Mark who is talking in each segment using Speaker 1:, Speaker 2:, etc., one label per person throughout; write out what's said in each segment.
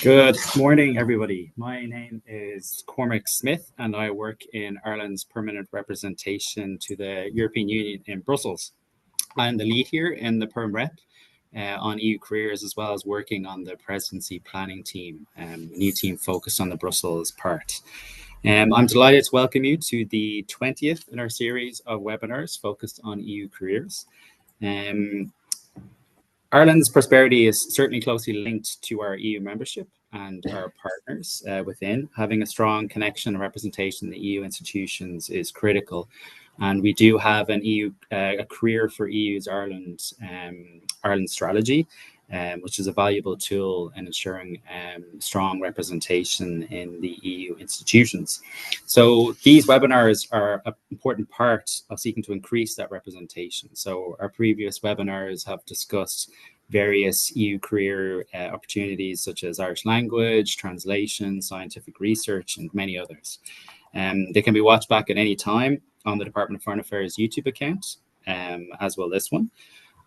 Speaker 1: Good morning, everybody. My name is Cormac Smith, and I work in Ireland's permanent representation to the European Union in Brussels. I'm the lead here in the Perm Rep on EU careers, as well as working on the presidency planning team, a new team focused on the Brussels part. I'm delighted to welcome you to the 20th in our series of webinars focused on EU careers. Ireland's prosperity is certainly closely linked to our EU membership and our partners within. Having a strong connection and representation in the EU institutions is critical. And we do have a career for EU's Ireland strategy, which is a valuable tool in ensuring strong representation in the EU institutions. So these webinars are an important part of seeking to increase that representation. So our previous webinars have discussed various EU career opportunities such as Irish language, translation, scientific research, and many others. They can be watched back at any time on the Department of Foreign Affairs YouTube account, as well this one.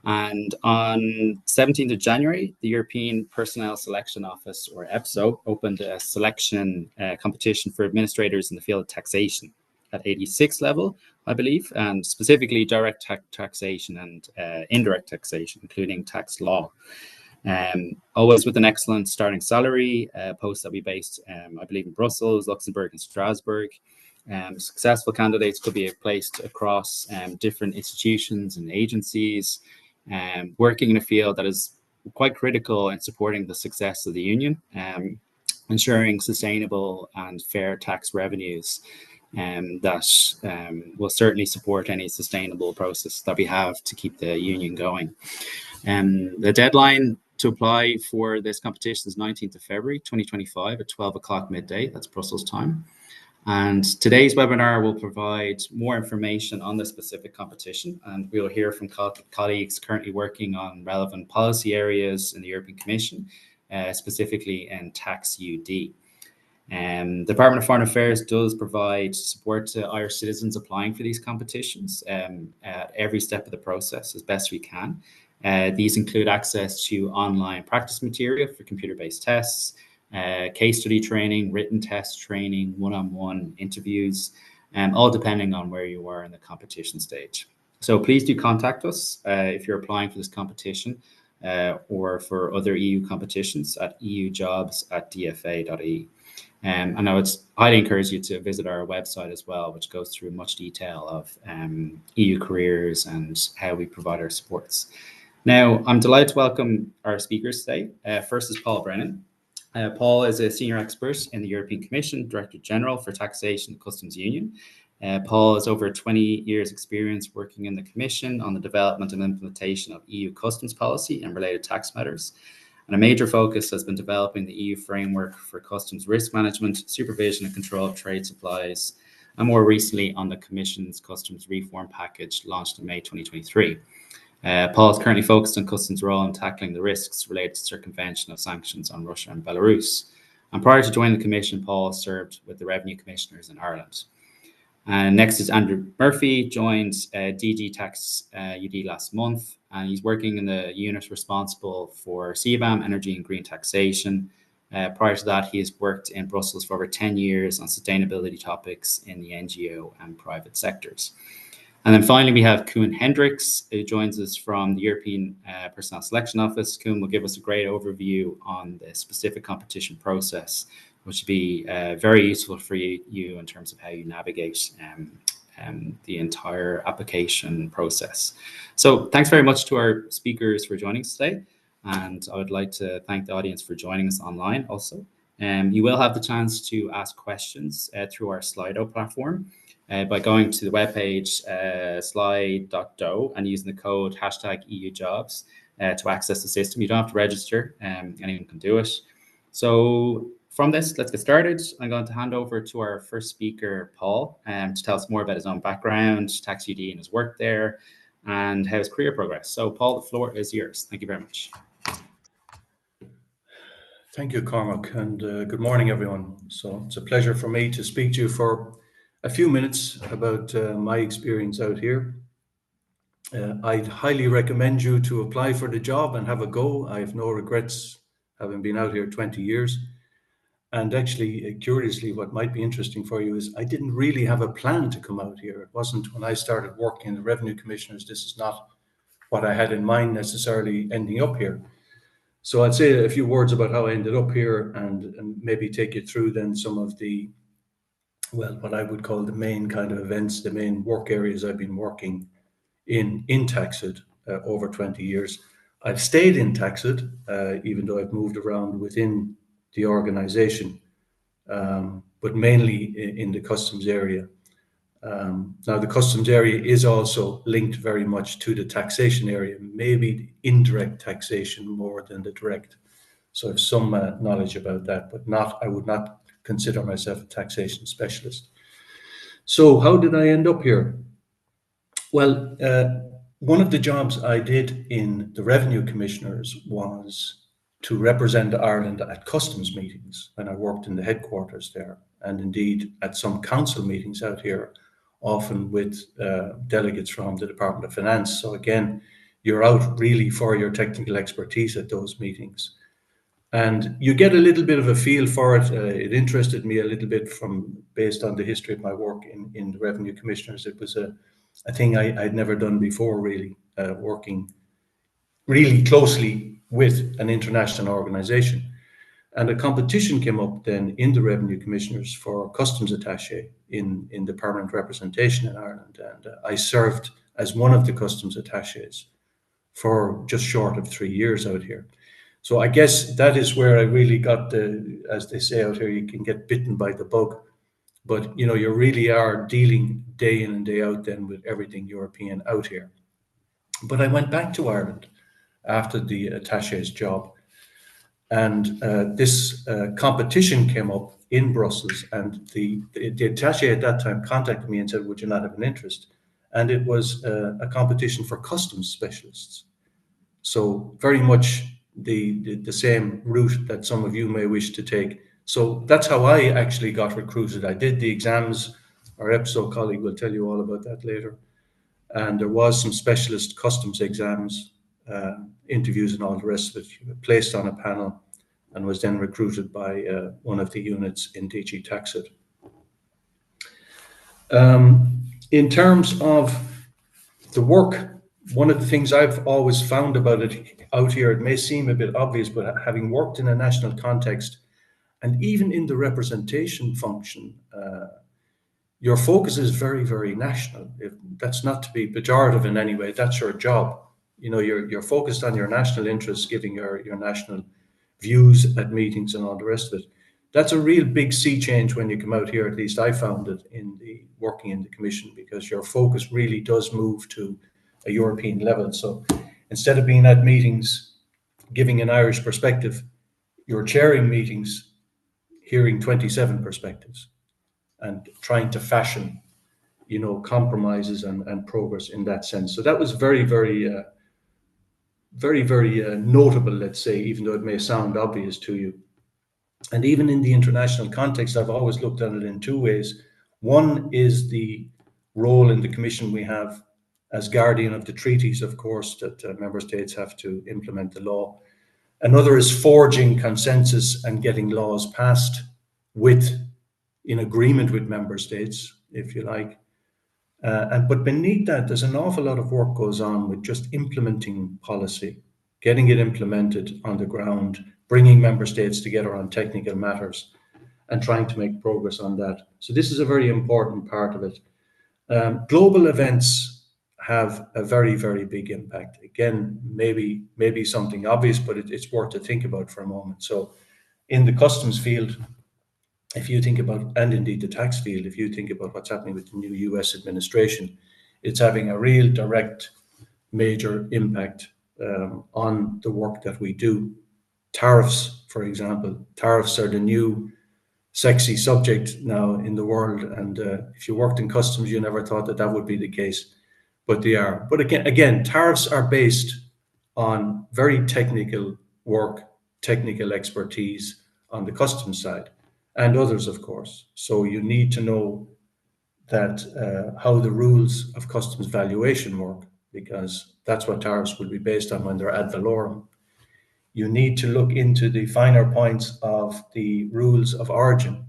Speaker 1: And on 17th of January, the European Personnel Selection Office, or EPSO, opened a selection competition for administrators in the field of taxation at AD6 level, I believe, and specifically direct taxation and indirect taxation, including tax law. Always with an excellent starting salary, posts that we based, I believe, in Brussels, Luxembourg, and Strasbourg. Successful candidates could be placed across different institutions and agencies, working in a field that is quite critical in supporting the success of the Union, ensuring sustainable and fair tax revenues that will certainly support any sustainable process that we have to keep the Union going. The deadline to apply for this competition is 19th of February 2025 at 12 o'clock midday. That's Brussels time. And today's webinar will provide more information on the specific competition, and we'll hear from colleagues currently working on relevant policy areas in the European Commission, specifically in tax UD. The Department of Foreign Affairs does provide support to Irish citizens applying for these competitions at every step of the process as best we can. These include access to online practice material for computer-based tests, case study training, written test training, one-on-one interviews, all depending on where you are in the competition stage. So please do contact us if you're applying for this competition or for other EU competitions at eujobs@dfa.ie. And I would highly encourage you to visit our website as well, which goes through much detail of EU careers and how we provide our supports. Now, I'm delighted to welcome our speakers today. First is Paul Brennan. Paul is a senior expert in the European Commission, Director General for Taxation and Customs Union. Paul has over 20 years experience working in the Commission on the development and implementation of EU customs policy and related tax matters. And a major focus has been developing the EU framework for customs risk management, supervision and control of trade supplies, and more recently on the Commission's customs reform package launched in May 2023. Paul is currently focused on customs' role in tackling the risks related to circumvention of sanctions on Russia and Belarus. And prior to joining the Commission, Paul served with the Revenue Commissioners in Ireland. And next is Andrew Murphy, joined DG Tax UD last month, and he's working in the unit responsible for CBAM, energy and green taxation. Prior to that, he has worked in Brussels for over 10 years on sustainability topics in the NGO and private sectors. And then finally, we have Koen Hendricks, who joins us from the European Personnel Selection Office. Koen will give us a great overview on the specific competition process, which will be very useful for you in terms of how you navigate the entire application process. So thanks very much to our speakers for joining us today. And I would like to thank the audience for joining us online also. You will have the chance to ask questions through our Slido platform. By going to the webpage slide.do and using the code #EUJobs to access the system. You don't have to register, anyone can do it. So from this, let's get started. I'm going to hand over to our first speaker, Paul, to tell us more about his own background, Tax UD and his work there, and how his career progressed. So Paul, the floor is yours. Thank you very much.
Speaker 2: Thank you, Cormac, and good morning, everyone. So it's a pleasure for me to speak to you for a few minutes about my experience out here. I'd highly recommend you to apply for the job and have a go. I have no regrets having been out here 20 years. And actually, curiously, what might be interesting for you is I didn't really have a plan to come out here. It wasn't when I started working in the Revenue Commissioners, this is not what I had in mind necessarily ending up here. So I'd say a few words about how I ended up here and maybe take you through then some of the, well, what I would call the main kind of events, the main work areas I've been working in Taxid over 20 years. I've stayed in Taxid, even though I've moved around within the organization, but mainly in the customs area. Now, the customs area is also linked very much to the taxation area, maybe the indirect taxation more than the direct. So I have some knowledge about that, but I would not consider myself a taxation specialist. So how did I end up here? Well, one of the jobs I did in the Revenue Commissioners was to represent Ireland at customs meetings when I worked in the headquarters there, and indeed at some council meetings out here, often with delegates from the Department of Finance. So again, you're out really for your technical expertise at those meetings. And you get a little bit of a feel for it. It interested me a little bit based on the history of my work in the Revenue Commissioners. It was a thing I'd never done before, really, working really closely with an international organization. And a competition came up then in the Revenue Commissioners for customs attaché in the permanent representation in Ireland. And I served as one of the customs attachés for just short of 3 years out here. So I guess that is where I really got as they say out here, you can get bitten by the bug. But, you know, you really are dealing day in and day out then with everything European out here. But I went back to Ireland after the attaché's job. And this competition came up in Brussels. And the attaché at that time contacted me and said, would you not have an interest? And it was a competition for customs specialists. So very much the same route that some of you may wish to take. So that's how I actually got recruited. I did the exams. Our EPSO colleague will tell you all about that later. And there was some specialist customs exams, interviews and all the rest of it, placed on a panel and was then recruited by one of the units in DG Taxid. In terms of the work, one of the things I've always found about it out here, it may seem a bit obvious, but having worked in a national context and even in the representation function, your focus is very, very national. That's not to be pejorative in any way. That's your job. You know, you're focused on your national interests, giving your national views at meetings and all the rest of it. That's a real big sea change when you come out here. At least I found it in working in the Commission, because your focus really does move to a European level. So instead of being at meetings giving an Irish perspective, you're chairing meetings hearing 27 perspectives and trying to fashion, you know, compromises and progress in that sense. So that was very, very notable, let's say, even though it may sound obvious to you. And even in the international context, I've always looked at it in two ways. One is the role in the Commission we have as guardian of the treaties, of course, that member states have to implement the law. Another is forging consensus and getting laws passed in agreement with member states, if you like. But beneath that, there's an awful lot of work goes on with just implementing policy, getting it implemented on the ground, bringing member states together on technical matters and trying to make progress on that. So this is a very important part of it. Global events have a very, very big impact. Again, maybe something obvious, but it's worth to think about for a moment. So in the customs field, if you think about, and indeed the tax field, if you think about what's happening with the new US administration, it's having a real direct major impact on the work that we do. Tariffs, for example, tariffs are the new sexy subject now in the world. And if you worked in customs, you never thought that would be the case, but they are. But again, tariffs are based on very technical work, technical expertise on the customs side, and others, of course. So you need to know that how the rules of customs valuation work, because that's what tariffs will be based on when they're ad valorem. you need to look into the finer points of the rules of origin.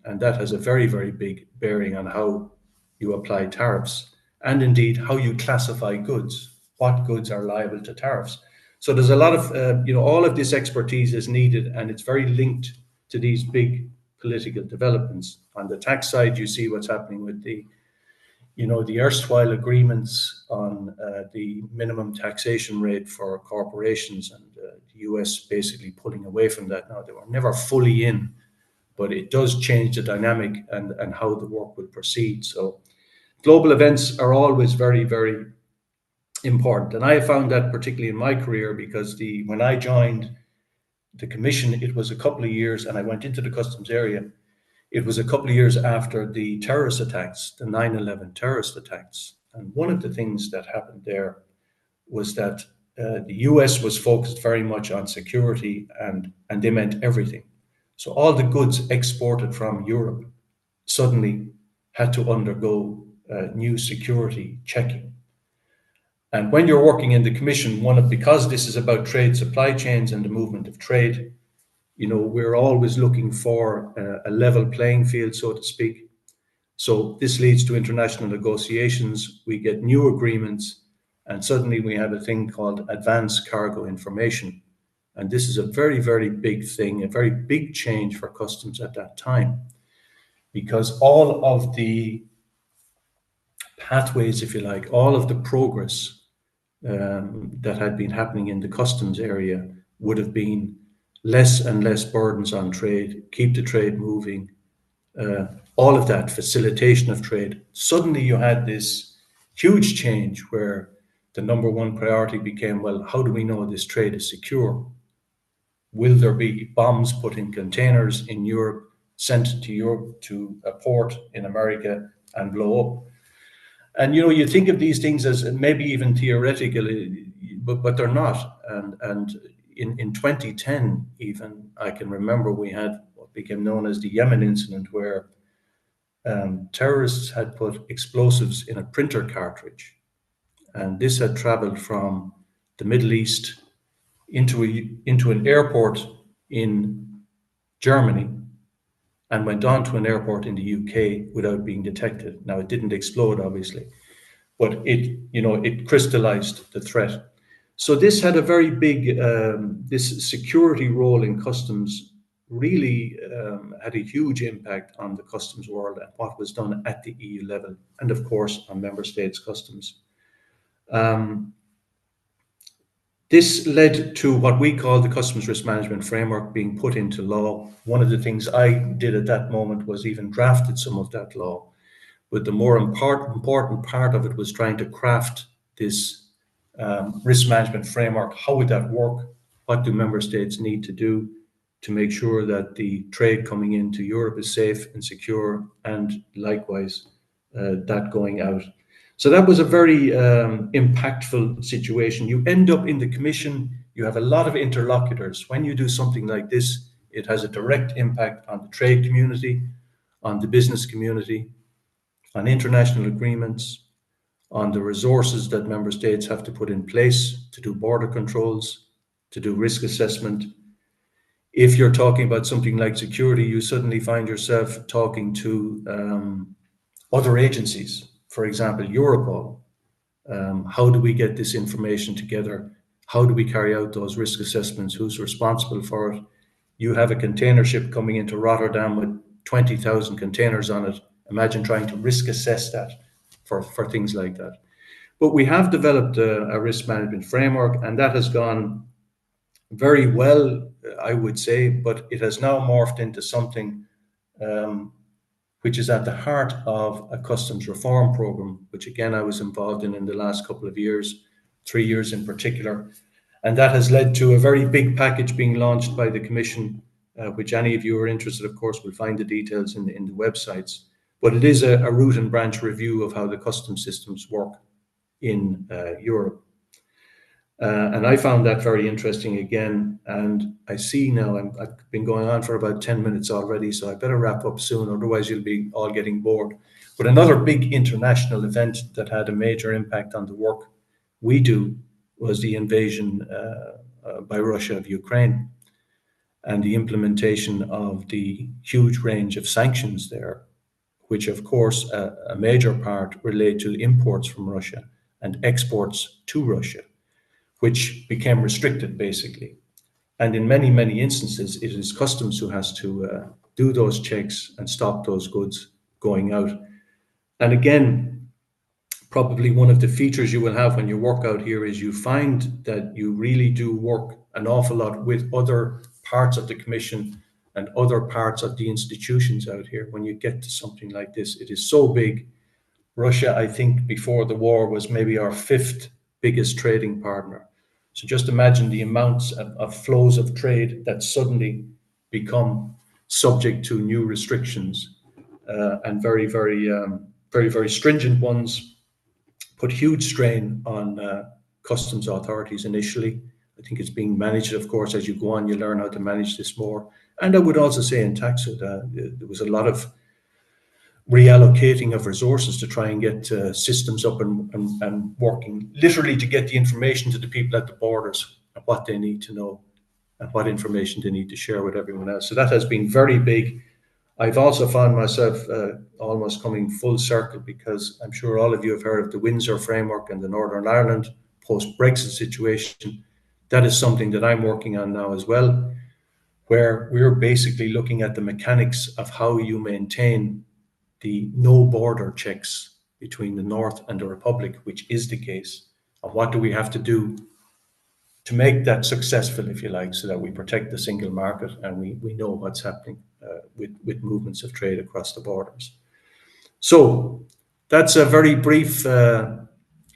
Speaker 2: And that has a very, very big bearing on how you apply tariffs, and indeed how you classify goods, what goods are liable to tariffs. So there's a lot of, all of this expertise is needed, and it's very linked to these big political developments. On the tax side, you see what's happening with the erstwhile agreements on the minimum taxation rate for corporations, and the US basically pulling away from that now. They were never fully in, but it does change the dynamic and how the work will proceed. So global events are always very, very important. And I have found that particularly in my career, because when I joined the commission, it was a couple of years, and I went into the customs area. It was a couple of years after the terrorist attacks, the 9/11 terrorist attacks. And one of the things that happened there was that the US was focused very much on security, and they meant everything. So all the goods exported from Europe suddenly had to undergo new security checking. And when you're working in the commission, because this is about trade supply chains and the movement of trade, we're always looking for a level playing field, so to speak. So this leads to international negotiations. We get new agreements, and suddenly we have a thing called advanced cargo information. And this is a very, very big thing, a very big change for customs at that time, because all of the pathways, if you like, all of the progress that had been happening in the customs area would have been less and less burdens on trade, keep the trade moving, all of that facilitation of trade. Suddenly you had this huge change where the number one priority became, well, how do we know this trade is secure? Will there be bombs put in containers in Europe, sent to Europe to a port in America and blow up? And you think of these things as maybe even theoretical, but they're not. And in 2010, even, I can remember we had what became known as the Yemen incident, where terrorists had put explosives in a printer cartridge, and this had traveled from the Middle East into an airport in Germany and went on to an airport in the UK without being detected. Now, it didn't explode, obviously, but it crystallized the threat. So this had a very big, this security role in customs really had a huge impact on the customs world and what was done at the EU level, and of course on member states' customs. This led to what we call the Customs Risk Management Framework being put into law. One of the things I did at that moment was even drafted some of that law. But the more important part of it was trying to craft this risk management framework. How would that work? What do member states need to do to make sure that the trade coming into Europe is safe and secure, and likewise that going out? So that was a very impactful situation. You end up in the commission, you have a lot of interlocutors. When you do something like this, it has a direct impact on the trade community, on the business community, on international agreements, on the resources that member states have to put in place to do border controls, to do risk assessment. If you're talking about something like security, you suddenly find yourself talking to other agencies. For example, Europol. How do we get this information together? How do we carry out those risk assessments? Who's responsible for it? You have a container ship coming into Rotterdam with 20,000 containers on it. Imagine trying to risk assess that for things like that. But we have developed a risk management framework, and that has gone very well, I would say, but it has now morphed into something which is at the heart of a customs reform program, which again I was involved in the last couple of years, 3 years in particular. And that has led to a very big package being launched by the Commission, which any of you are interested, of course, will find the details in the websites. But it is a root and branch review of how the customs systems work in Europe. And I found that very interesting again. And I see now I've been going on for about 10 minutes already, so I better wrap up soon, otherwise you'll be all getting bored. But another big international event that had a major impact on the work we do was the invasion by Russia of Ukraine, and the implementation of the huge range of sanctions there, which of course a major part relate to imports from Russia and exports to Russia, which became restricted basically. And in many, many instances, it is customs who has to do those checks and stop those goods going out. And again, probably one of the features you will have when you work out here is you find that you really do work an awful lot with other parts of the Commission and other parts of the institutions out here. When you get to something like this, it is so big. Russia, I think, before the war was maybe our 5th biggest trading partner. So just imagine the amounts of flows of trade that suddenly become subject to new restrictions, and very, very stringent ones, put huge strain on customs authorities initially. I think it's being managed, of course, as you go on, you learn how to manage this more. And I would also say in Taxud, there was a lot of reallocating of resources to try and get systems up and working, literally to get the information to the people at the borders and what they need to know and what information they need to share with everyone else. So that has been very big. I've also found myself almost coming full circle, because I'm sure all of you have heard of the Windsor framework and the Northern Ireland post-Brexit situation. That is something that I'm working on now as well, where we're basically looking at the mechanics of how you maintain the no border checks between the North and the Republic, which is the case. And what do we have to do to make that successful, if you like, so that we protect the single market and we know what's happening with movements of trade across the borders. So that's a very brief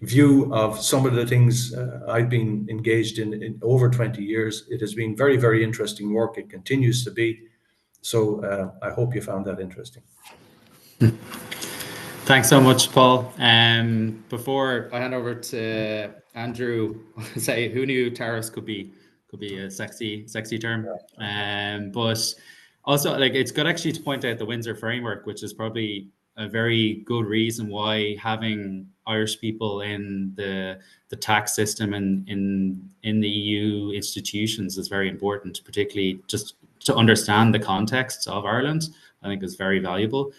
Speaker 2: view of some of the things I've been engaged in over 20 years. It has been very, very interesting work. It continues to be. So I hope you found that interesting.
Speaker 1: Thanks so much, Paul. Before I hand over to Andrew, say who knew tariffs could be a sexy term. But also, like, it's good actually to point out the Windsor framework, which is probably a very good reason why having Irish people in the tax system and in the EU institutions is very important, particularly just to understand the context of Ireland. I think is very valuable.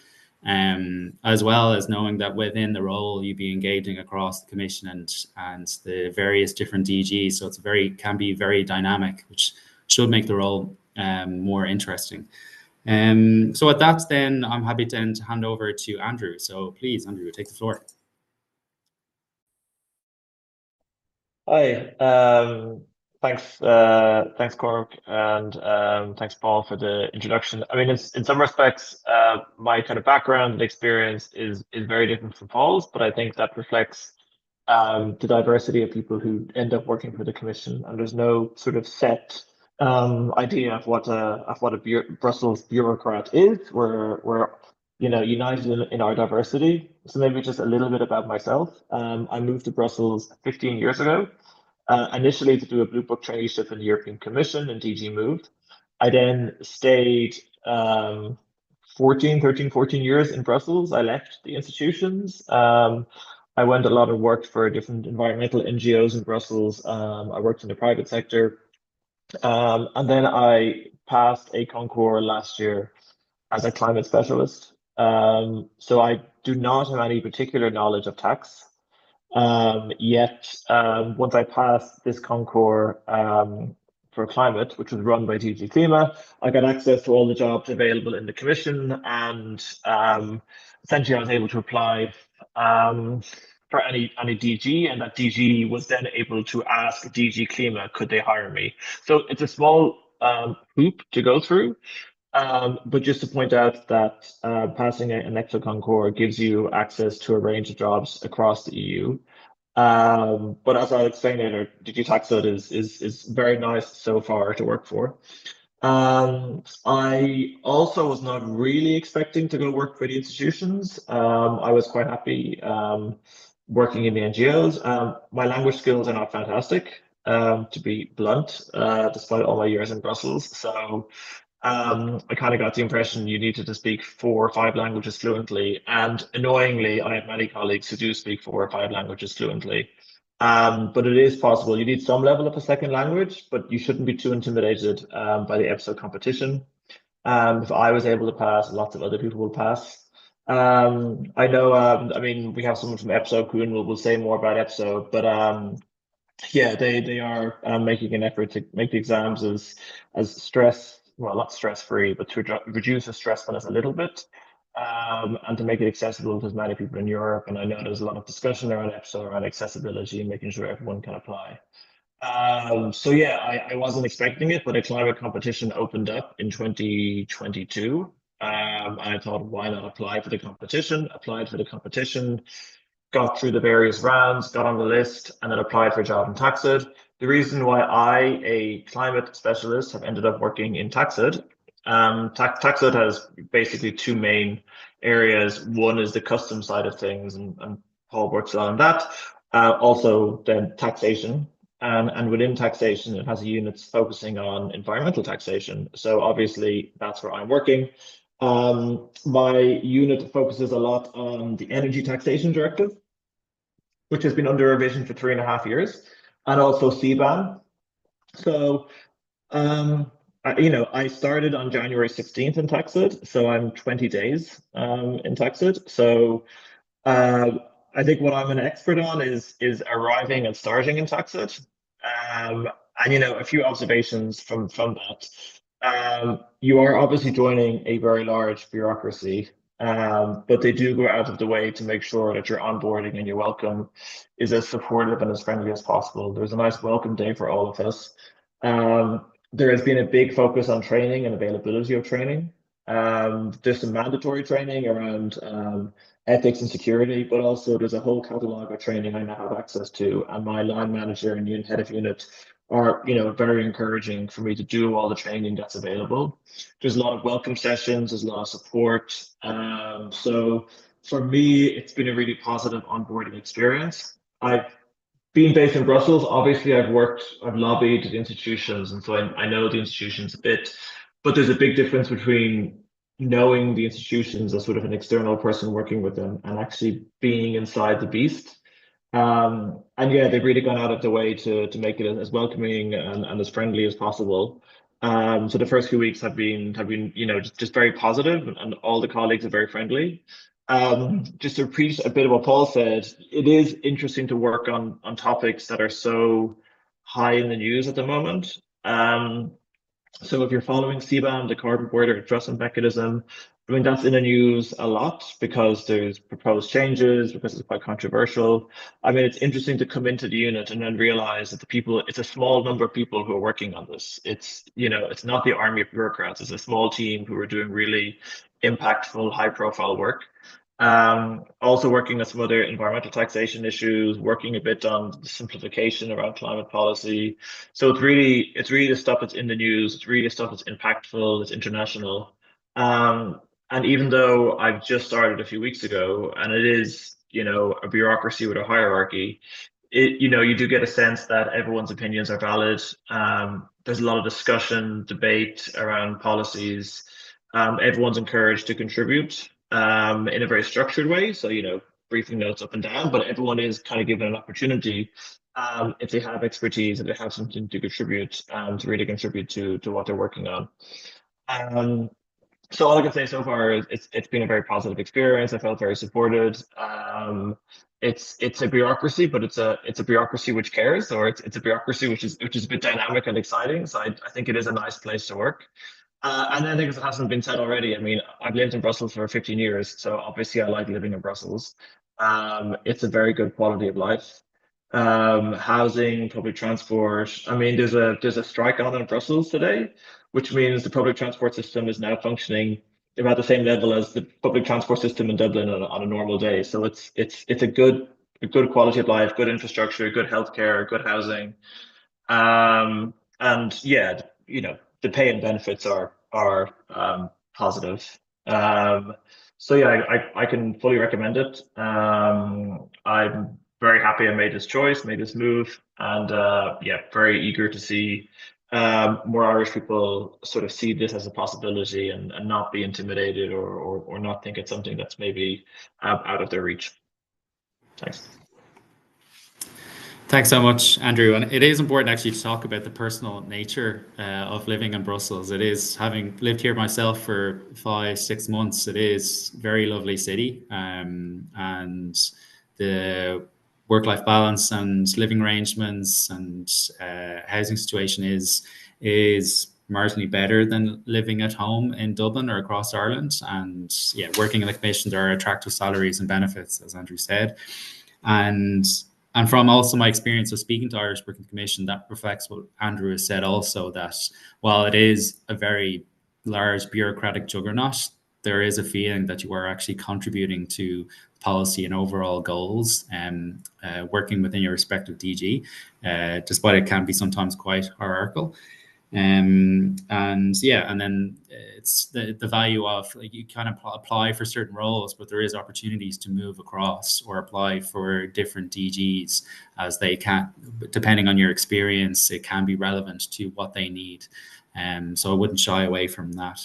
Speaker 1: As well as knowing that within the role you'd be engaging across the Commission and the various different DGs, so it's can be very dynamic, which should make the role more interesting. So with that, then I'm happy to hand over to Andrew. So please, Andrew, take the floor.
Speaker 3: Hi. Thanks, Cormac, and thanks, Paul, for the introduction. I mean, in some respects, my kind of background and experience is very different from Paul's, but I think that reflects the diversity of people who end up working for the Commission, and there's no sort of set idea of what a Brussels bureaucrat is. We're united in our diversity. So maybe just a little bit about myself. I moved to Brussels 15 years ago. Initially to do a Blue Book traineeship in the European Commission and DG moved. I then stayed 14 years in Brussels. I left the institutions. I went a lot of work for different environmental NGOs in Brussels. I worked in the private sector. And then I passed a concours last year as a climate specialist. So I do not have any particular knowledge of tax. Yet, once I passed this concours for climate, which was run by DG Klima, I got access to all the jobs available in the Commission, and essentially I was able to apply for any DG, and that DG was then able to ask DG Klima, could they hire me? So it's a small hoop to go through. But just to point out that passing an extra concours gives you access to a range of jobs across the EU. But as I'll explain later, DG Taxud is very nice so far to work for. I also was not really expecting to go work for the institutions. I was quite happy working in the NGOs. My language skills are not fantastic, to be blunt, despite all my years in Brussels. So I kind of got the impression you needed to speak 4 or 5 languages fluently. And annoyingly, I have many colleagues who do speak 4 or 5 languages fluently. But it is possible. You need some level of a second language, but you shouldn't be too intimidated by the EPSO competition. If I was able to pass, lots of other people will pass. I know, I mean, we have someone from EPSO, Kuhn will say more about EPSO, but yeah, they are making an effort to make the exams as well, not stress-free, but to reduce the stressfulness a little bit, and to make it accessible to as many people in Europe. And I know there's a lot of discussion around EPSO, around accessibility and making sure everyone can apply. So yeah, I wasn't expecting it, but a climate competition opened up in 2022. And I thought, why not apply for the competition? Applied for the competition, got through the various rounds, got on the list, and then applied for a job in Taxid. The reason why I, a climate specialist, have ended up working in Taxid, Taxid has basically two main areas. One is the custom side of things, and Paul works on that. Also, then taxation. And within taxation, it has a unit focusing on environmental taxation. So obviously, that's where I'm working. My unit focuses a lot on the Energy Taxation Directive, which has been under revision for 3.5 years, and also CBAM. So, I started on January 16th in Taxid, so I'm 20 days in Taxid. So, I think what I'm an expert on is arriving and starting in Taxid. And a few observations from that. You are obviously joining a very large bureaucracy, but they do go out of the way to make sure that your onboarding and your welcome is as supportive and as friendly as possible. There's a nice welcome day for all of us. There has been a big focus on training and availability of training. There's some mandatory training around ethics and security, but also there's a whole catalog of training I now have access to, and my line manager and head of unit are very encouraging for me to do all the training that's available. There's a lot of welcome sessions, there's a lot of support. So for me, it's been a really positive onboarding experience. I've been based in Brussels, obviously I've lobbied the institutions, and so I know the institutions a bit, but there's a big difference between knowing the institutions as sort of an external person working with them and actually being inside the beast. And yeah, they've really gone out of the way to make it as welcoming and as friendly as possible. So the first few weeks have been just very positive, and all the colleagues are very friendly. Just to repeat a bit of what Paul said, it is interesting to work on topics that are so high in the news at the moment. So if you're following CBAM, the carbon border adjustment mechanism, I mean, that's in the news a lot because there's proposed changes, because it's quite controversial. I mean, it's interesting to come into the unit and then realize that it's a small number of people who are working on this. It's not the army of bureaucrats. It's a small team who are doing really impactful, high profile work. Also working on some other environmental taxation issues, working a bit on the simplification around climate policy. So it's really the stuff that's in the news. It's really the stuff that's impactful. It's international. And even though I've just started a few weeks ago, and it is a bureaucracy with a hierarchy, you do get a sense that everyone's opinions are valid. There's a lot of discussion, debate around policies. Everyone's encouraged to contribute in a very structured way. So, briefing notes up and down, but everyone is kind of given an opportunity if they have expertise, if they have something to contribute, to really contribute to what they're working on. So all I can say so far is it's been a very positive experience. I felt very supported. It's a bureaucracy, but it's a bureaucracy which cares, or it's a bureaucracy which is a bit dynamic and exciting. So I think it is a nice place to work. And I think it hasn't been said already. I mean, I've lived in Brussels for 15 years, so obviously I like living in Brussels. It's a very good quality of life. Housing, public transport. I mean, there's a strike on in Brussels today, which means the public transport system is now functioning about the same level as the public transport system in Dublin on a normal day. So it's a good quality of life, good infrastructure, good healthcare, good housing. And yeah, the pay and benefits are positive. So yeah, I can fully recommend it. I'm very happy I made this choice, made this move, and yeah, very eager to see more Irish people sort of see this as a possibility and not be intimidated or not think it's something that's maybe out of their reach. Thanks.
Speaker 1: Thanks so much, Andrew. And it is important actually to talk about the personal nature of living in Brussels. It is, having lived here myself for 5, 6 months, it is a very lovely city. And the work-life balance and living arrangements and housing situation is marginally better than living at home in Dublin or across Ireland. And yeah, working in the commission, there are attractive salaries and benefits, as Andrew said. And and from also my experience of speaking to Irish Working Commission, that reflects what Andrew has said also, that while it is a very large bureaucratic juggernaut, there is a feeling that you are actually contributing to policy and overall goals and working within your respective DG, despite it can be sometimes quite hierarchical. And yeah, and then it's the value of, like, you kind of apply for certain roles, but there is opportunities to move across or apply for different DGs, as they can, depending on your experience, it can be relevant to what they need. So I wouldn't shy away from that.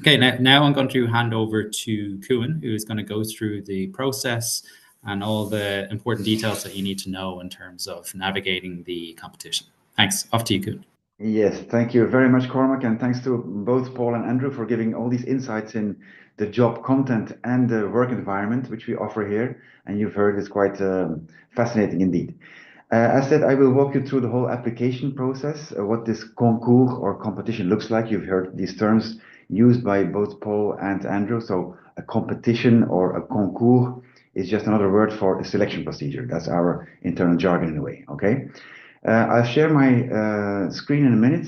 Speaker 1: Okay, now I'm going to hand over to Kuan, who is going to go through the process and all the important details that you need to know in terms of navigating the competition. Thanks. Off to you, Kuan.
Speaker 4: Yes, thank you very much, Cormac, and thanks to both Paul and Andrew for giving all these insights in the job content and the work environment which we offer here. And you've heard it's quite fascinating indeed. As said, I will walk you through the whole application process, what this concours or competition looks like. You've heard these terms used by both Paul and Andrew. So a competition or a concours is just another word for a selection procedure. That's our internal jargon in a way, okay? I'll share my screen in a minute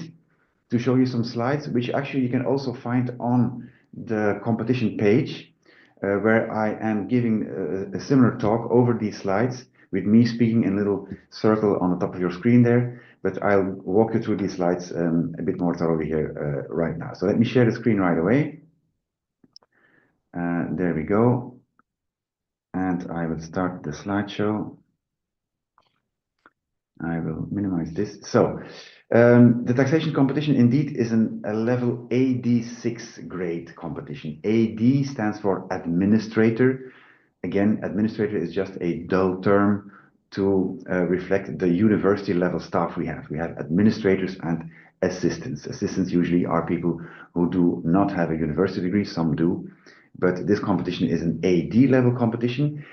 Speaker 4: to show you some slides, which actually you can also find on the competition page, where I am giving a similar talk over these slides with me speaking in a little circle on the top of your screen there. But I'll walk you through these slides a bit more thoroughly here right now. So let me share the screen right away. There we go. And I will start the slideshow. I will minimize this. So the taxation competition indeed is a level AD6 grade competition. AD stands for administrator. Again, administrator is just a dull term to reflect the university level staff we have. We have administrators and assistants. Assistants usually are people who do not have a university degree, some do, but this competition is an AD level competition.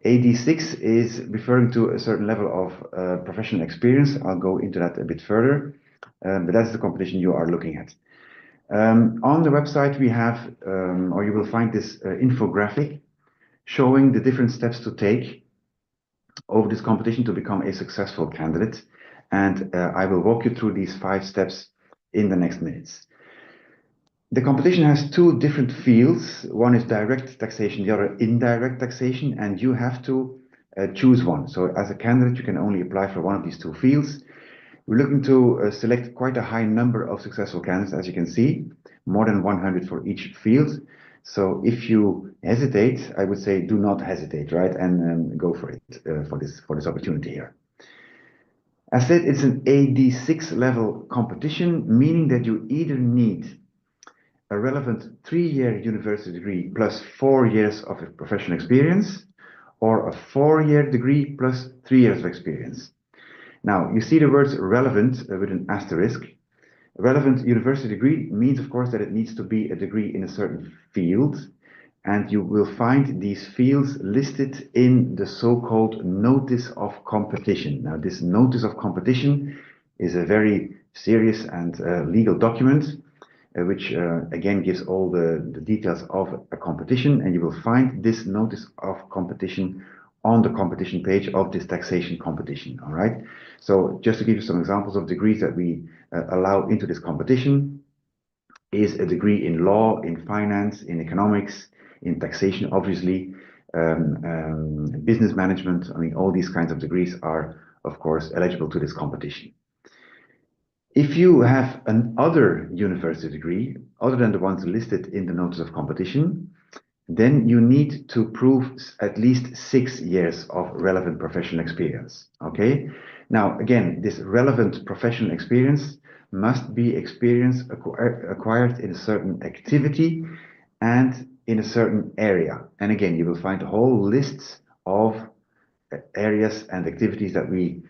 Speaker 4: AD6 is referring to a certain level of professional experience. I'll go into that a bit further, but that's the competition you are looking at. On the website we have, or you will find this infographic showing the different steps to take over this competition to become a successful candidate. And I will walk you through these 5 steps in the next minutes. The competition has 2 different fields. One is direct taxation, the other indirect taxation, and you have to choose one. So as a candidate, you can only apply for one of these 2 fields. We're looking to select quite a high number of successful candidates, as you can see, more than 100 for each field. So if you hesitate, I would say do not hesitate, right? And go for it, for this opportunity here. As said, it's an AD6 level competition, meaning that you either need a relevant 3-year university degree plus 4 years of professional experience, or a 4-year degree plus 3 years of experience. Now, you see the words relevant with an asterisk. A relevant university degree means, of course, that it needs to be a degree in a certain field, and you will find these fields listed in the so-called notice of competition. Now, this notice of competition is a very serious and legal document, which again gives all the details of a competition, and you will find this notice of competition on the competition page of this taxation competition. All right. So just to give you some examples of degrees that we allow into this competition is a degree in law, in finance, in economics, in taxation, obviously, business management. I mean, all these kinds of degrees are, of course, eligible to this competition. If you have another university degree, other than the ones listed in the notice of competition, then you need to prove at least 6 years of relevant professional experience, okay? Now, again, this relevant professional experience must be experience acquired in a certain activity and in a certain area. And again, you will find a whole list of areas and activities that we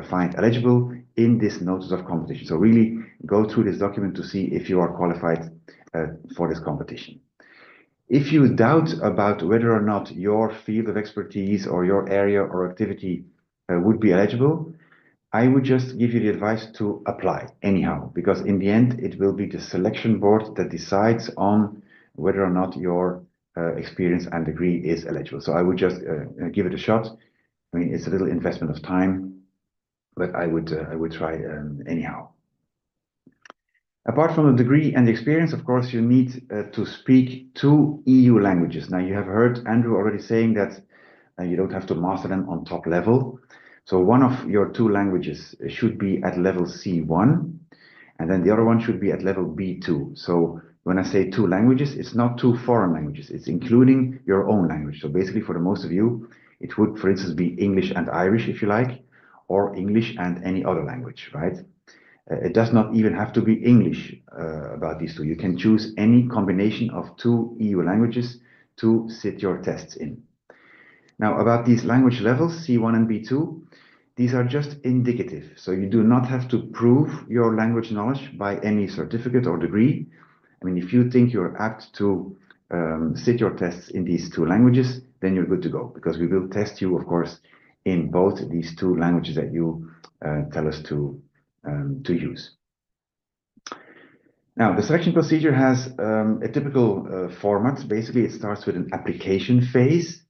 Speaker 4: find eligible in this notice of competition. So really go through this document to see if you are qualified for this competition. If you doubt about whether or not your field of expertise or your area or activity would be eligible, I would just give you the advice to apply anyhow, because in the end, it will be the selection board that decides on whether or not your experience and degree is eligible. So I would just give it a shot. I mean, it's a little investment of time, but I would try anyhow. Apart from the degree and the experience, of course, you need to speak 2 EU languages. Now, you have heard Andrew already saying that you don't have to master them on top level. So one of your 2 languages should be at level C1, and then the other one should be at level B2. So when I say 2 languages, it's not 2 foreign languages, it's including your own language. So basically for the most of you, it would, for instance, be English and Irish, if you like, or English and any other language, right? It does not even have to be English about these 2. You can choose any combination of 2 EU languages to sit your tests in. Now, about these language levels, C1 and B2, these are just indicative. So you do not have to prove your language knowledge by any certificate or degree. I mean, if you think you're apt to sit your tests in these 2 languages, then you're good to go, because we will test you, of course, in both these 2 languages that you tell us to use. Now, the selection procedure has a typical format. Basically, it starts with an application phase.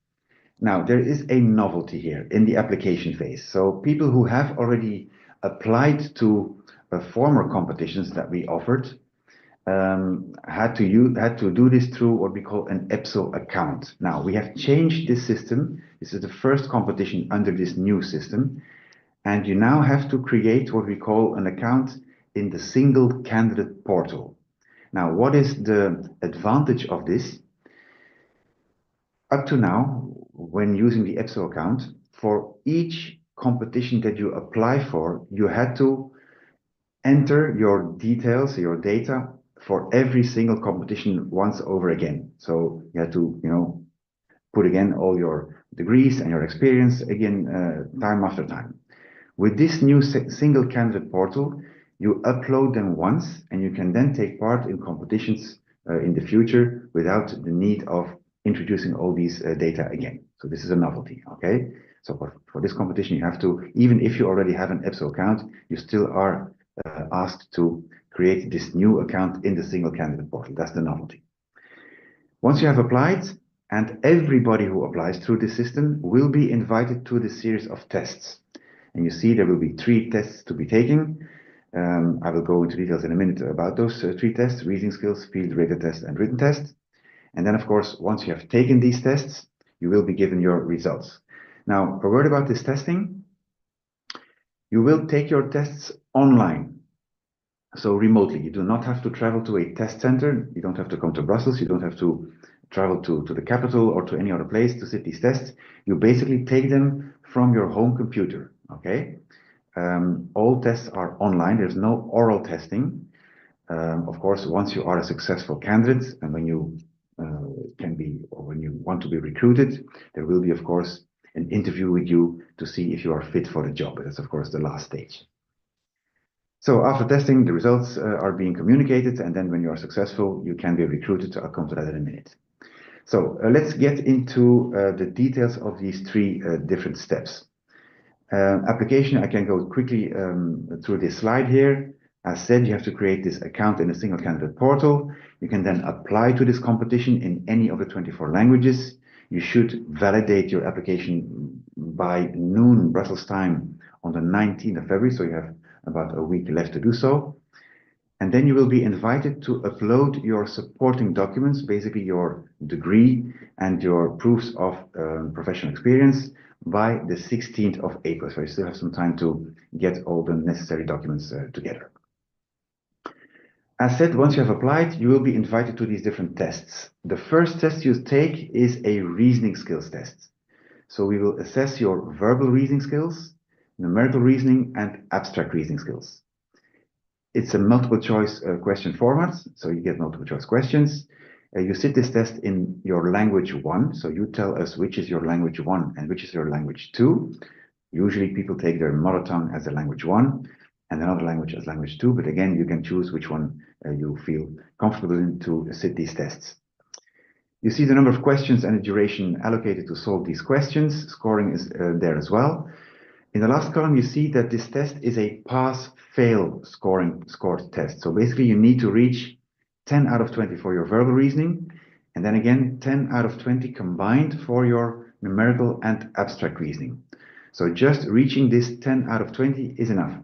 Speaker 4: Now, there is a novelty here in the application phase. So people who have already applied to former competitions that we offered had to do this through what we call an EPSO account. Now, we have changed this system. This is the first competition under this new system. And you now have to create what we call an account in the single candidate portal. Now, what is the advantage of this? Up to now, when using the EPSO account, for each competition that you apply for, you had to enter your details, your data for every single competition once over again. So you had to, put again all your degrees and your experience again, time after time. With this new single candidate portal, you upload them once and you can then take part in competitions in the future without the need of introducing all these data again. So this is a novelty, okay? So for this competition, you have to, even if you already have an EPSO account, you still are asked to create this new account in the single candidate portal. That's the novelty. Once you have applied, and everybody who applies through this system will be invited to this series of tests. And you see there will be 3 tests to be taken. I will go into details in a minute about those 3 tests: reasoning skills, field-rated test, and written test. And then, of course, once you have taken these tests, you will be given your results. Now, a word about this testing. You will take your tests online, so remotely. You do not have to travel to a test center. You don't have to come to Brussels. You don't have to travel to the capital or to any other place to sit these tests. You basically take them from your home computer, okay? All tests are online. There's no oral testing. Of course, once you are a successful candidate and when you when you want to be recruited, there will be, of course, an interview with you to see if you are fit for the job. That's, of course, the last stage. So after testing, the results are being communicated, and then when you are successful, you can be recruited. I'll come to that in a minute. So let's get into the details of these 3 different steps. Application, I can go quickly through this slide here. As said, you have to create this account in a single candidate portal. You can then apply to this competition in any of the 24 languages. You should validate your application by noon Brussels time on the 19th of February, so you have about a week left to do so. And then you will be invited to upload your supporting documents, basically your degree and your proofs of professional experience, by the 16th of April. So you still have some time to get all the necessary documents together. As said, once you have applied, you will be invited to these different tests. The first test you take is a reasoning skills test. So we will assess your verbal reasoning skills, numerical reasoning, and abstract reasoning skills. It's a multiple choice question format, so you get multiple choice questions. You sit this test in your language 1, so you tell us which is your language 1 and which is your language 2. Usually people take their mother tongue as a language 1 and another language as language 2, but again, you can choose which one you feel comfortable in to sit these tests. You see the number of questions and the duration allocated to solve these questions. Scoring is there as well. In the last column, you see that this test is a pass-fail scored test. So basically, you need to reach 10 out of 20 for your verbal reasoning, and then again, 10 out of 20 combined for your numerical and abstract reasoning. So just reaching this 10 out of 20 is enough.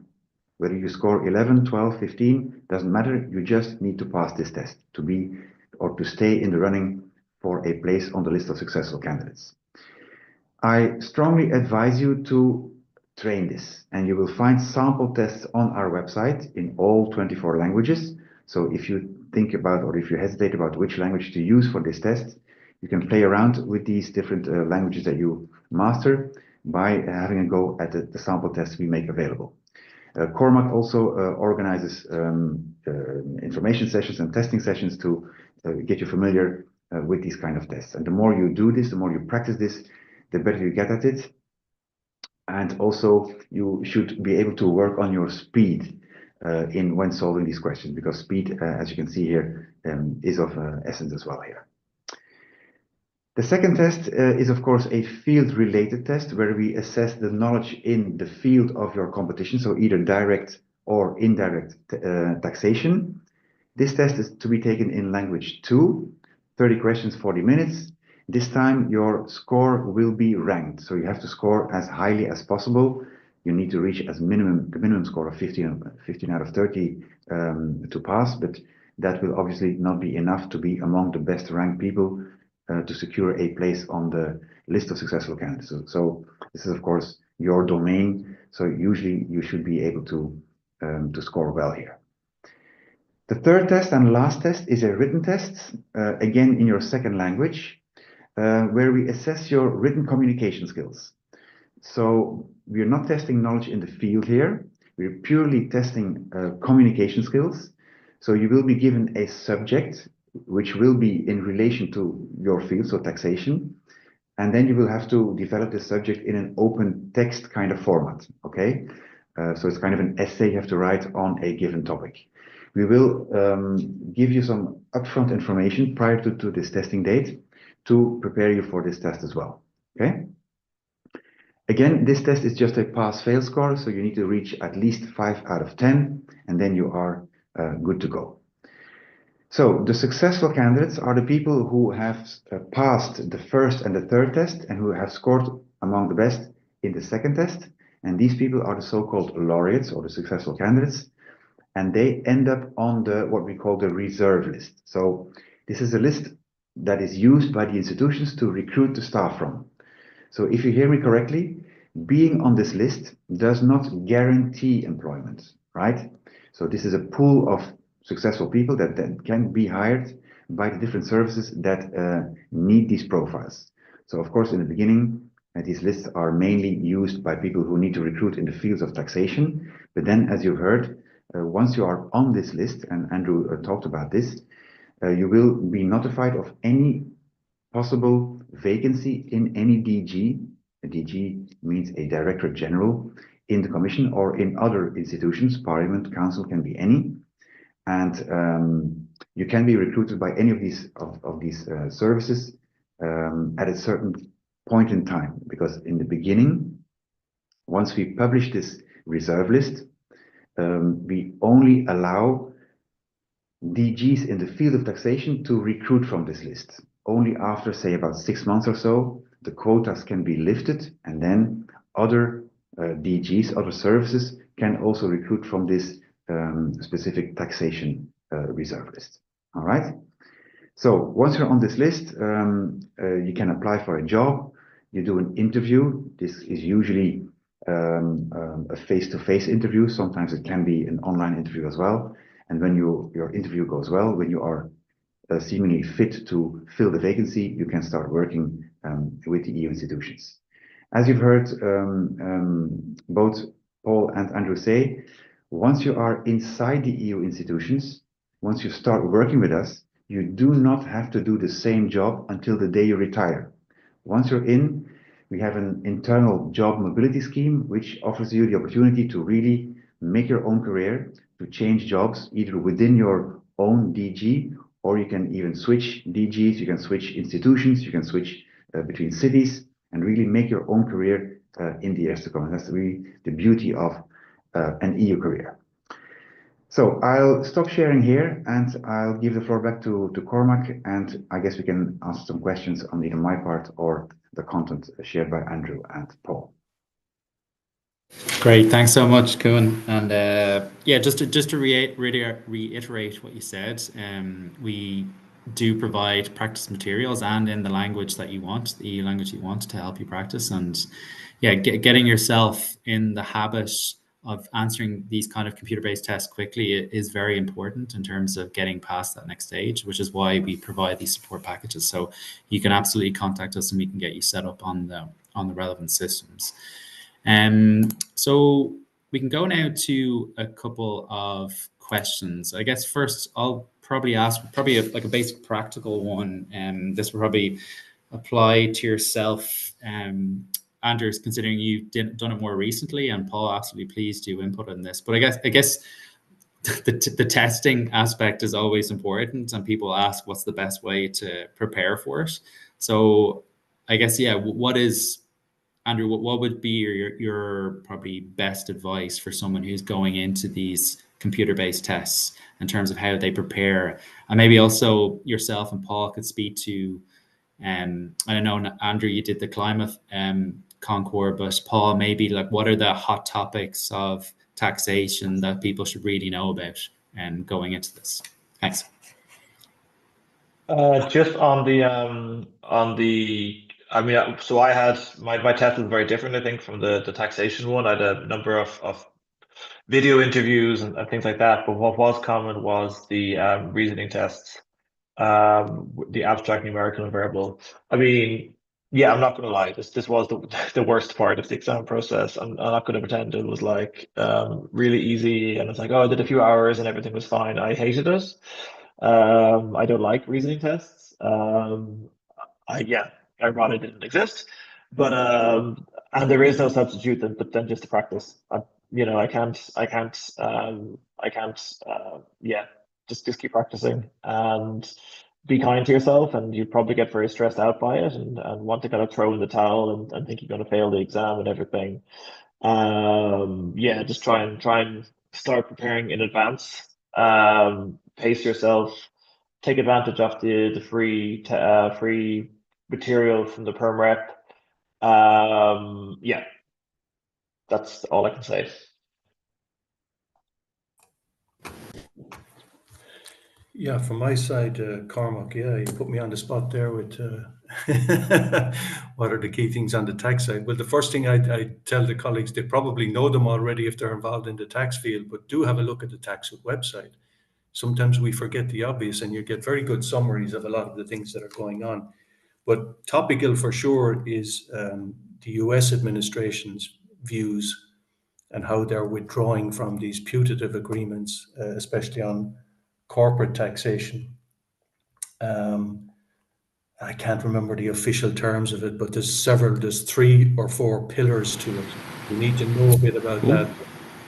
Speaker 4: Whether you score 11, 12, 15, doesn't matter. You just need to pass this test to be or to stay in the running for a place on the list of successful candidates. I strongly advise you to train this, and you will find sample tests on our website in all 24 languages. So if you think about, or if you hesitate about which language to use for this test, you can play around with these different languages that you master by having a go at the sample tests we make available. Cormac also organizes information sessions and testing sessions to get you familiar with these kind of tests. And the more you do this, the more you practice this, the better you get at it. And also you should be able to work on your speed when solving these questions, because speed, as you can see here, is of essence as well here. The second test is, of course, a field-related test where we assess the knowledge in the field of your competition, so either direct or indirect taxation. This test is to be taken in language 2, 30 questions, 40 minutes. This time your score will be ranked, so you have to score as highly as possible. You need to reach the minimum score of 15 out of 30 to pass, but that will obviously not be enough to be among the best ranked people to secure a place on the list of successful candidates. So this is, of course, your domain. So usually you should be able to score well here. The third test and last test is a written test, again in your second language, where we assess your written communication skills. So we're not testing knowledge in the field here. We're purely testing communication skills. So you will be given a subject which will be in relation to your field, so taxation. And then you will have to develop the subject in an open text kind of format, okay? So it's kind of an essay you have to write on a given topic. We will give you some upfront information prior to this testing date to prepare you for this test as well, okay? Again, this test is just a pass-fail score, so you need to reach at least 5 out of 10, and then you are good to go. So the successful candidates are the people who have passed the first and the third test and who have scored among the best in the second test. And these people are the so-called laureates or the successful candidates. And they end up on what we call the reserve list. So this is a list that is used by the institutions to recruit the staff from. So if you hear me correctly, being on this list does not guarantee employment, right? So this is a pool of successful people that can be hired by the different services that need these profiles. So of course, in the beginning, these lists are mainly used by people who need to recruit in the fields of taxation. But then, as you heard, once you are on this list, and Andrew talked about this, you will be notified of any possible vacancy in any DG. A DG means a Directorate General in the Commission or in other institutions. Parliament, Council can be any. And you can be recruited by any of these services at a certain point in time, because in the beginning, once we publish this reserve list, we only allow DGs in the field of taxation to recruit from this list. Only after, say, about 6 months or so, the quotas can be lifted, and then other DGs, other services, can also recruit from this specific taxation reserve list. All right. So once you're on this list, you can apply for a job. You do an interview. This is usually a face-to-face interview. Sometimes it can be an online interview as well. And when your interview goes well, when you are seemingly fit to fill the vacancy, you can start working with the EU institutions. As you've heard both Paul and Andrew say, once you are inside the EU institutions, once you start working with us, You do not have to do the same job until the day you retire. Once you're in, we have an internal job mobility scheme, which offers you the opportunity to really make your own career, to change jobs either within your own DG, or you can even switch DGs, you can switch institutions, you can switch between cities, and really make your own career in the years to come. And that's really the beauty of an EU career. So I'll stop sharing here and I'll give the floor back to Cormac, and I guess we can answer some questions on either my part or the content shared by Andrew and Paul.
Speaker 1: Great, thanks so much, Kuhn. And yeah, just to reiterate what you said, we do provide practice materials and in the language that you want, the EU language you want, to help you practice. And yeah, getting yourself in the habit of answering these kind of computer-based tests quickly is very important in terms of getting past that next stage, which is why we provide these support packages. So you can absolutely contact us and we can get you set up on the relevant systems. So we can go now to a couple of questions. I guess first I'll probably ask like a basic practical one, and this will probably apply to yourself, Anders, considering you've done it more recently, and Paul, absolutely please do input on this. But I guess the testing aspect is always important, and people ask what's the best way to prepare for it. So I guess, yeah, Andrew, what would be your probably best advice for someone who's going into these computer-based tests in terms of how they prepare? And maybe also yourself and Paul could speak to, I don't know, Andrew, you did the climate Concord, but Paul, maybe like what are the hot topics of taxation that people should really know about going into this? Thanks.
Speaker 3: Just on the I mean, so I had my test was very different, I think, from the taxation one. I had a number of video interviews and things like that, but what was common was the reasoning tests, the abstract, numerical, and variable. I mean, yeah, I'm not going to lie, this was the worst part of the exam process. I'm not going to pretend it was like really easy and it's like, oh, I did a few hours and everything was fine. I hated it. I don't like reasoning tests. Ironic it didn't exist, but and there is no substitute than just to practice. I can't. Just keep practicing and be kind to yourself, and you probably get very stressed out by it and want to kind of throw in the towel and think you're going to fail the exam and everything. Just try and start preparing in advance. Pace yourself. Take advantage of the free material from the perm rep. That's all I can say.
Speaker 2: Yeah, from my side, Cormac, yeah, you put me on the spot there with what are the key things on the tax side. Well, the first thing I tell the colleagues, they probably know them already if they're involved in the tax field, but do have a look at the tax website. Sometimes we forget the obvious, and you get very good summaries of a lot of the things that are going on. But topical for sure is the US administration's views and how they're withdrawing from these putative agreements, especially on corporate taxation. I can't remember the official terms of it, but there's 3 or 4 pillars to it. You need to know a bit about that.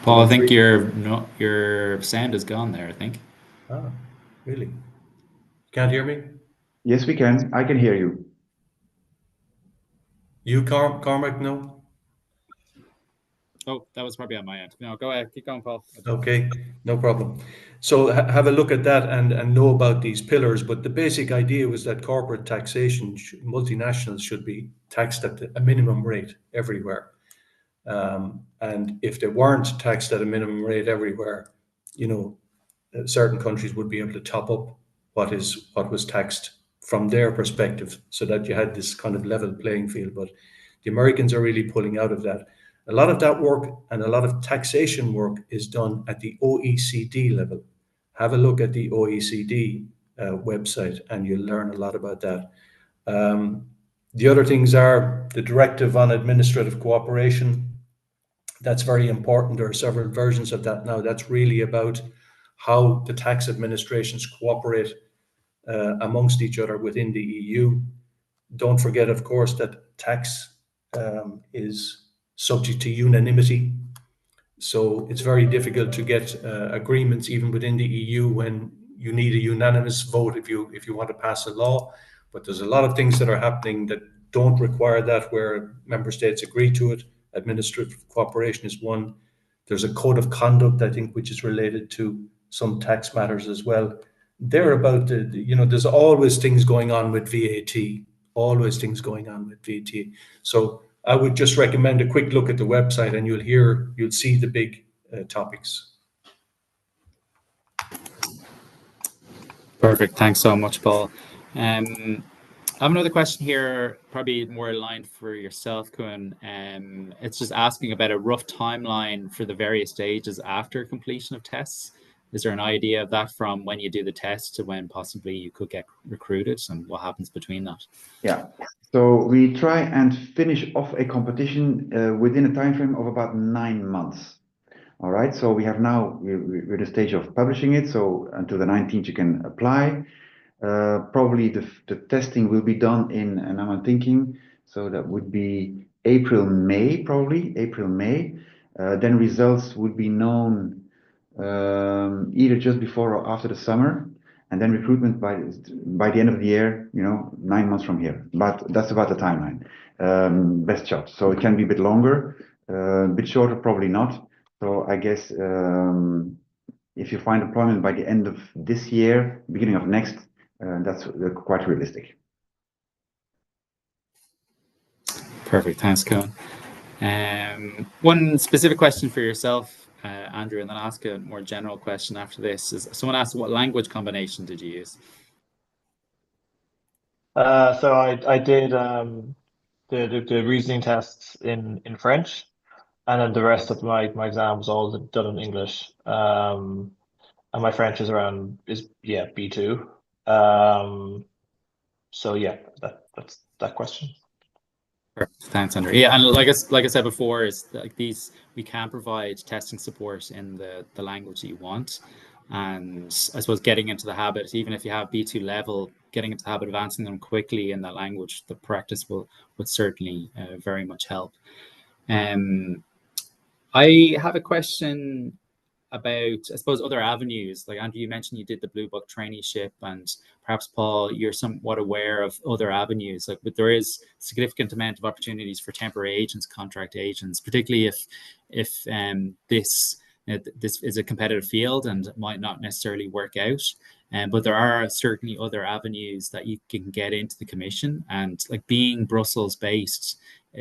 Speaker 1: Paul, I think your sound is gone there, I think.
Speaker 2: Ah, really? Can't hear me?
Speaker 4: Yes, we can. I can hear you.
Speaker 2: You, Cormac, no?
Speaker 1: Oh, that was probably on my end. No, go ahead. Keep going, Paul.
Speaker 2: Okay, no problem. So have a look at that and know about these pillars. But the basic idea was that corporate taxation, multinationals should be taxed at a minimum rate everywhere. And if they weren't taxed at a minimum rate everywhere, certain countries would be able to top up what was taxed from their perspective, so that you had this kind of level playing field. But the Americans are really pulling out of that. A lot of that work and a lot of taxation work is done at the OECD level. Have a look at the OECD website and you'll learn a lot about that. The other things are the Directive on Administrative Cooperation. That's very important. There are several versions of that now. That's really about how the tax administrations cooperate amongst each other within the EU. Don't forget, of course, that tax is subject to unanimity. So it's very difficult to get agreements even within the EU when you need a unanimous vote if you want to pass a law. But there's a lot of things that are happening that don't require that, where member states agree to it. Administrative cooperation is one. There's a code of conduct, I think, which is related to some tax matters as well. They're about there's always things going on with VAT, always things going on with VAT. So I would just recommend a quick look at the website, and you'll see the big topics.
Speaker 1: Perfect. Thanks so much, Paul. I have another question here, probably more aligned for yourself, Kuan. It's just asking about a rough timeline for the various stages after completion of tests. Is there an idea of that from when you do the test to when possibly you could get recruited, and what happens between that?
Speaker 4: Yeah. So we try and finish off a competition within a time frame of about 9 months. All right. So we're at the stage of publishing it. So until the 19th, you can apply. Probably the testing will be done in, and I'm thinking, so that would be April, May, probably April, May. Then results would be known either just before or after the summer, and then recruitment by the end of the year, 9 months from here. But that's about the timeline. Best shot. So it can be a bit longer, a bit shorter, probably not. So I guess if you find employment by the end of this year, beginning of next, that's quite realistic.
Speaker 1: Perfect. Thanks, Kuan. One specific question for yourself, Andrew, and then I'll ask a more general question after this. Is someone asked, what language combination did you use?
Speaker 3: So I did the reasoning tests in French, and then the rest of my exam was all done in English. And my French is B2. So yeah, that's that question.
Speaker 1: Perfect. Thanks, Andrew. Yeah, and like I said before, is like these, we can provide testing support in the language that you want, and I suppose getting into the habit, even if you have B2 level, getting into the habit of answering them quickly in that language, the practice would certainly very much help. I have a question about, I suppose, other avenues. Like Andrew, you mentioned you did the Blue Book traineeship, and perhaps Paul, you're somewhat aware of other avenues. But there is significant amount of opportunities for temporary agents, contract agents, particularly if this is a competitive field and it might not necessarily work out. But there are certainly other avenues that you can get into the commission, and like being Brussels based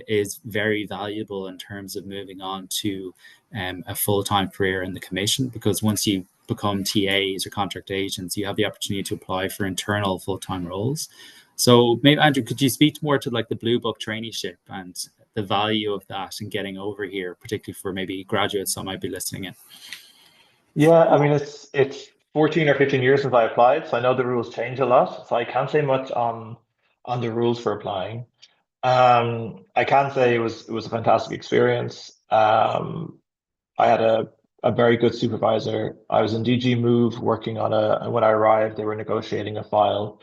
Speaker 1: is very valuable in terms of moving on to a full-time career in the commission, because once you become TAs or contract agents, you have the opportunity to apply for internal full-time roles. So maybe, Andrew, could you speak more to like the Blue Book traineeship and the value of that and getting over here, particularly for maybe graduates that might be listening in?
Speaker 3: Yeah, I mean, it's 14 or 15 years since I applied, so I know the rules change a lot. So I can't say much on the rules for applying. I can say it was a fantastic experience. I had a very good supervisor. I was in DG Move working on when I arrived, they were negotiating a file.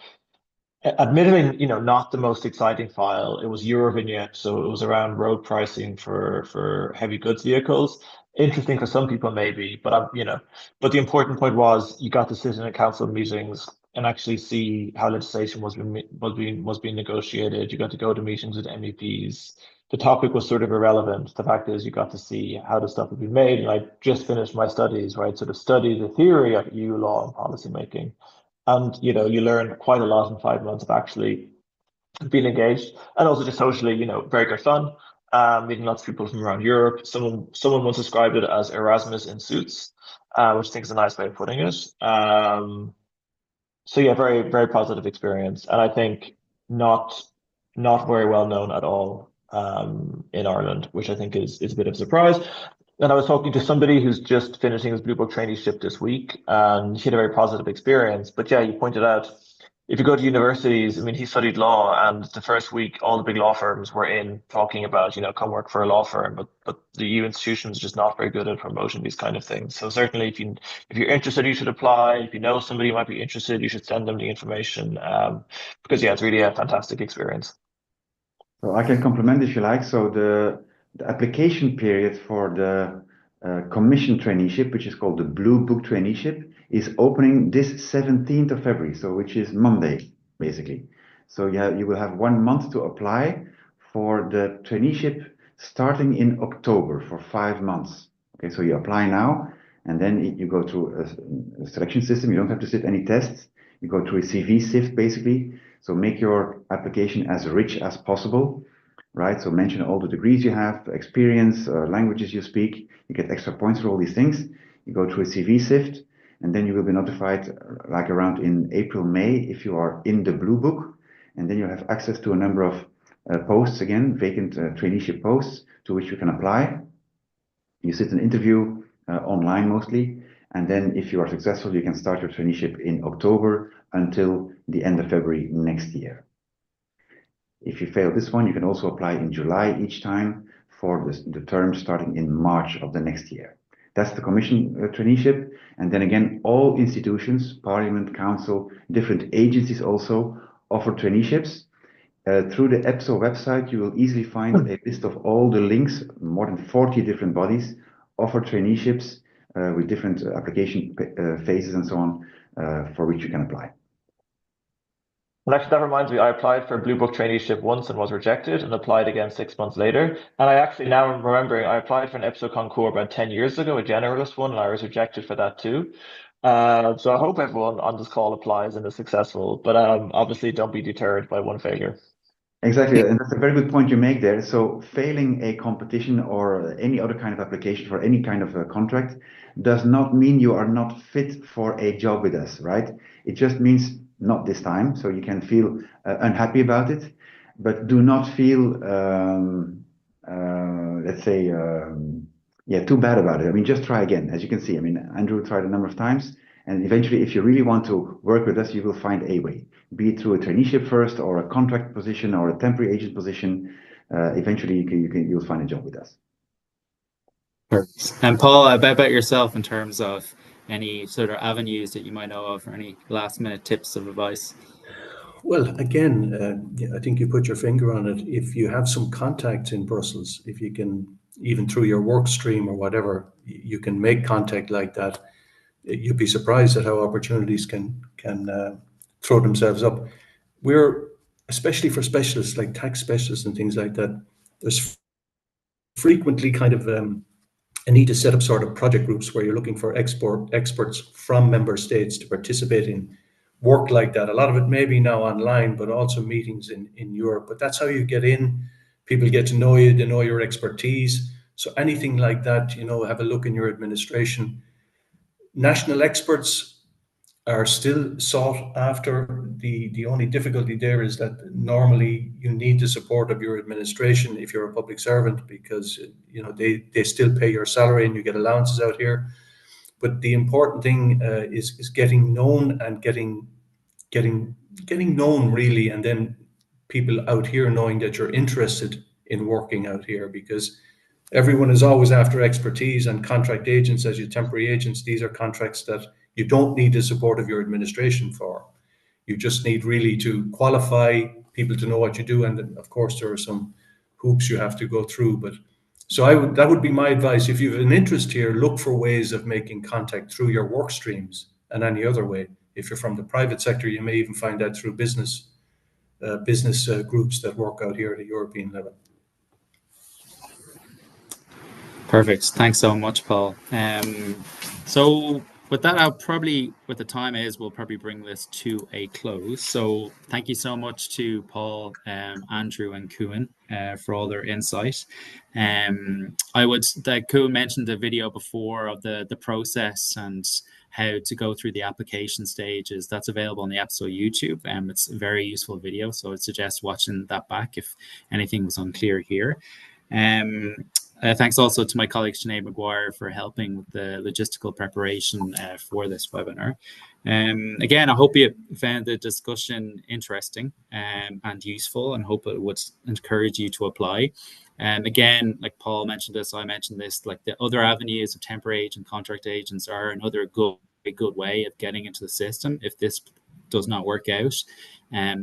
Speaker 3: Admittedly, not the most exciting file. It was Eurovignette, so it was around road pricing for heavy goods vehicles. Interesting for some people, maybe, but but the important point was you got to sit in a council meetings and actually see how legislation was being negotiated. You got to go to meetings with MEPs. The topic was sort of irrelevant. The fact is, you got to see how the stuff would be made. And I just finished my studies, right? Sort of study the theory of EU law and policy making. And you learn quite a lot in 5 months of actually being engaged, and also just socially, very good fun. Meeting lots of people from around Europe. Someone once described it as Erasmus in suits, which I think is a nice way of putting it. So yeah, very, very positive experience, and I think not very well known at all in Ireland, which I think is a bit of a surprise. And I was talking to somebody who's just finishing his Blue Book traineeship this week, and he had a very positive experience. But yeah, you pointed out if you go to universities, I mean, he studied law, and the first week, all the big law firms were in talking about, come work for a law firm. But the EU institutions are just not very good at promoting these kind of things. So certainly, if you're interested, you should apply. If you know somebody who might be interested, you should send them the information. Because yeah, it's really a fantastic experience.
Speaker 4: So I can complement if you like. So the application period for the commission traineeship, which is called the Blue Book traineeship, is opening this 17th of February, so which is Monday, basically. So you will have 1 month to apply for the traineeship starting in October for 5 months. Okay, so you apply now, and then you go through a selection system. You don't have to sit any tests. You go through a CV sift, basically. So make your application as rich as possible, right? So mention all the degrees you have, experience, languages you speak. You get extra points for all these things. You go through a CV sift, and then you will be notified like around in April, May, if you are in the Blue Book. And then you have access to a number of posts, again, vacant traineeship posts to which you can apply. You sit an interview online mostly. And then if you are successful, you can start your traineeship in October until the end of February next year. If you fail this one, you can also apply in July each time for the term starting in March of the next year. That's the commission traineeship. And then again, all institutions, Parliament, Council, different agencies also offer traineeships. Through the EPSO website, you will easily find a list of all the links. More than 40 different bodies offer traineeships with different application phases and so on, for which you can apply.
Speaker 3: Well, actually, that reminds me, I applied for a Blue Book traineeship once and was rejected, and applied again 6 months later. And I actually now am remembering, I applied for an EPSO concours about 10 years ago, a generalist one, and I was rejected for that too. So I hope everyone on this call applies and is successful, but obviously don't be deterred by one failure.
Speaker 4: Exactly, and that's a very good point you make there. So failing a competition or any other kind of application for any kind of a contract does not mean you are not fit for a job with us, right? It just means not this time. So you can feel unhappy about it, but do not feel, let's say, yeah, too bad about it. I mean, just try again. As you can see, I mean, Andrew tried a number of times, and eventually, if you really want to work with us, you will find a way. Be it through a traineeship first, or a contract position, or a temporary agent position. Eventually, you'll find a job with us.
Speaker 1: Perfect. And Paul, about yourself in terms of any sort of avenues that you might know of, or any last minute tips of advice?
Speaker 2: Well, again, I think you put your finger on it. If you have some contacts in Brussels, if you can, even through your work stream or whatever, you can make contact like that, you'd be surprised at how opportunities can throw themselves up. We're, especially for specialists like tax specialists and things like that, there's frequently kind of a need to set up sort of project groups where you're looking for experts from member states to participate in work like that. A lot of it may be now online, but also meetings in Europe. But that's how you get in. People get to know you, they know your expertise. So anything like that, have a look in your administration. National experts are still sought after. The only difficulty there is that normally you need the support of your administration if you're a public servant, because they still pay your salary and you get allowances out here. But the important thing is getting known and getting known really, and then people out here knowing that you're interested in working out here, because everyone is always after expertise, and contract agents, as your temporary agents, these are contracts that you don't need the support of your administration for. You just need really to qualify people to know what you do. And then, of course, there are some hoops you have to go through. But so that would be my advice. If you have an interest here, look for ways of making contact through your work streams and any other way. If you're from the private sector, you may even find that through business groups that work out here at a European level.
Speaker 1: Perfect. Thanks so much, Paul. So with that, with the time we'll probably bring this to a close. So thank you so much to Paul, Andrew, and Kuhn for all their insight. Kuhn mentioned the video before of the process and how to go through the application stages. That's available on the EPSO YouTube. It's a very useful video, so I'd suggest watching that back if anything was unclear here. Thanks also to my colleague Sinead McGuire for helping with the logistical preparation for this webinar. Again, I hope you found the discussion interesting and useful, and hope it would encourage you to apply. Again, like Paul mentioned this, I mentioned this, like the other avenues of temporary agent, contract agents are another good way of getting into the system if this does not work out.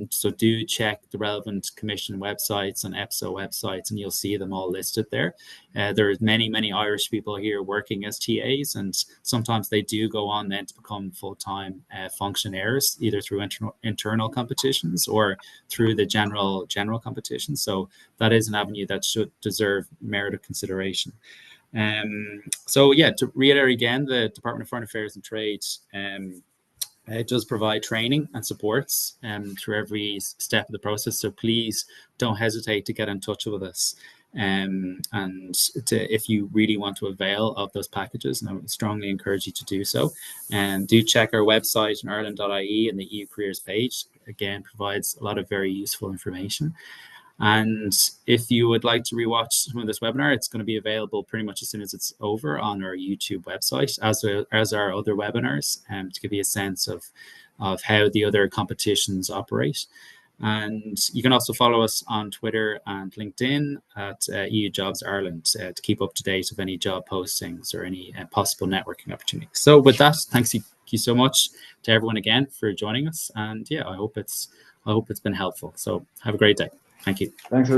Speaker 1: So do check the relevant commission websites and EPSO websites, and you'll see them all listed there. There's many Irish people here working as TAs, and sometimes they do go on then to become full-time functionaries, either through internal competitions or through the general competition. So that is an avenue that should deserve merit of consideration. So yeah, to reiterate again, the Department of Foreign Affairs and Trade it does provide training and supports through every step of the process. So please don't hesitate to get in touch with us. And if you really want to avail of those packages, and I would strongly encourage you to do so. And do check our website, ireland.ie, and the EU Careers page. Again, provides a lot of very useful information. And if you would like to rewatch some of this webinar, it's going to be available pretty much as soon as it's over on our YouTube website, as our other webinars, to give you a sense of how the other competitions operate. And you can also follow us on Twitter and LinkedIn at EU Jobs Ireland to keep up to date of any job postings or any possible networking opportunities. So with that, thank you so much to everyone again for joining us. And yeah, I hope it's been helpful. So have a great day. Thank you.
Speaker 4: Thanks, everybody.